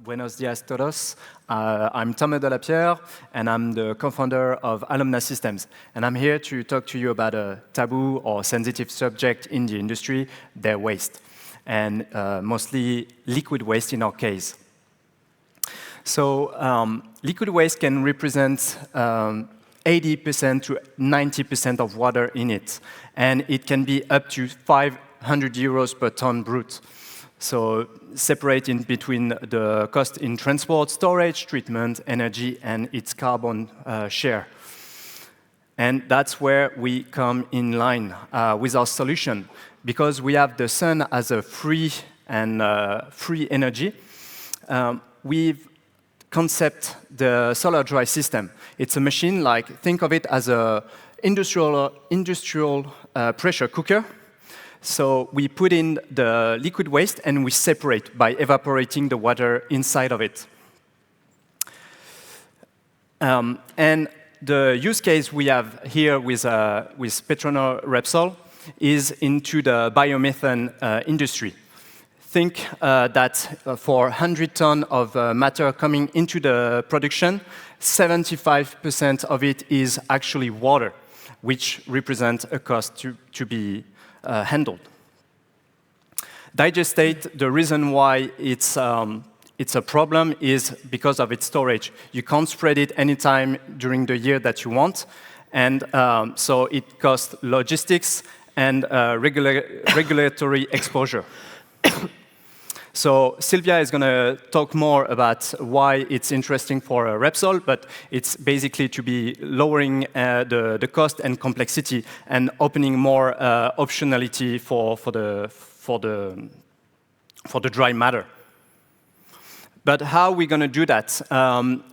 Buenos dias todos. I'm Thomas Delapierre, and I'm the co-founder of Alhomna Systems. And I'm here to talk to you about a taboo or sensitive subject in the industry, their waste, and mostly liquid waste in our case. So liquid waste can represent 80% to 90% of water in it, and it can be up to 500 euros per ton brut. So separating between the cost in transport, storage, treatment, energy, and its carbon share. And that's where we come in line with our solution. Because we have the sun as a free energy, we've concept the solar dry system. It's a machine think of it as a industrial pressure cooker. So we put in the liquid waste and we separate by evaporating the water inside of it. And the use case we have here with Petronor Repsol is into the biomethane industry. Think that for 100 tons of matter coming into the production, 75% of it is actually water, which represents a cost to be handled. Digestate, the reason why it's a problem is because of its storage. You can't spread it anytime during the year that you want, and so it costs logistics and regulatory exposure. So Sylvia is going to talk more about why it's interesting for Repsol, but it's basically to be lowering the cost and complexity and opening more optionality for the dry matter. But how are we going to do that?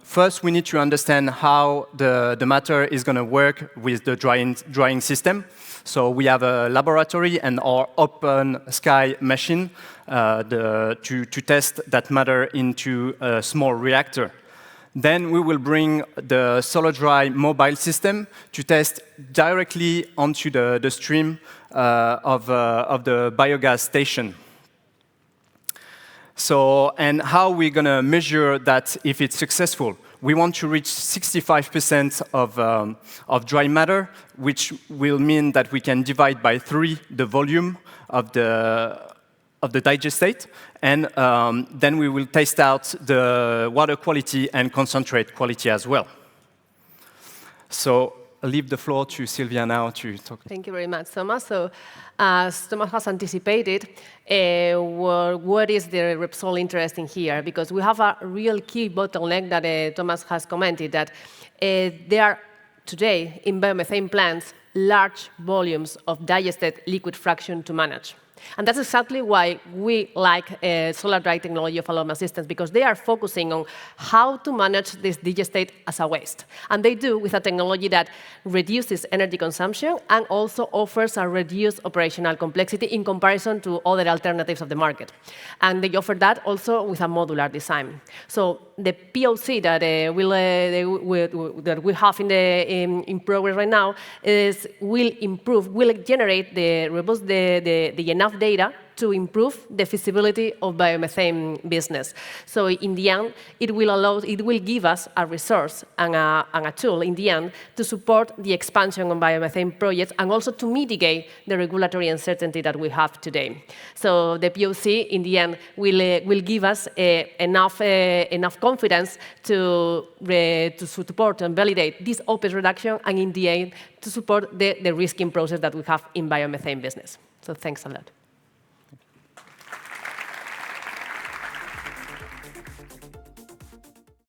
First, we need to understand how the matter is going to work with the drying system. So we have a laboratory and our open sky machine to test that matter into a small reactor. Then we will bring the solar dry mobile system to test directly onto the stream of the biogas station. So, and how we're going to measure that if it's successful? We want to reach 65% of dry matter, which will mean that we can divide by 3 the volume of the digestate, and then we will test out the water quality and concentrate quality as well. So I'll leave the floor to Sylvia now to talk. Thank you very much, Thomas. So, as Thomas has anticipated, what is the Repsol interest in here? Because we have a real key bottleneck that Thomas has commented, that there are today in biomethane plants large volumes of digested liquid fraction to manage. And that's exactly why we like solar dry technology of Alhomna Systems, because they are focusing on how to manage this digestate as a waste. And they do with a technology that reduces energy consumption and also offers a reduced operational complexity in comparison to other alternatives of the market. And they offer that also with a modular design. So the POC that we have in progress right now will generate the enough data to improve the feasibility of biomethane business. So in the end, it will give us a resource and a tool in the end to support the expansion of biomethane projects and also to mitigate the regulatory uncertainty that we have today. So the POC in the end will give us enough confidence to support and validate this OpEx reduction and in the end to support the risking process that we have in biomethane business. So thanks a lot.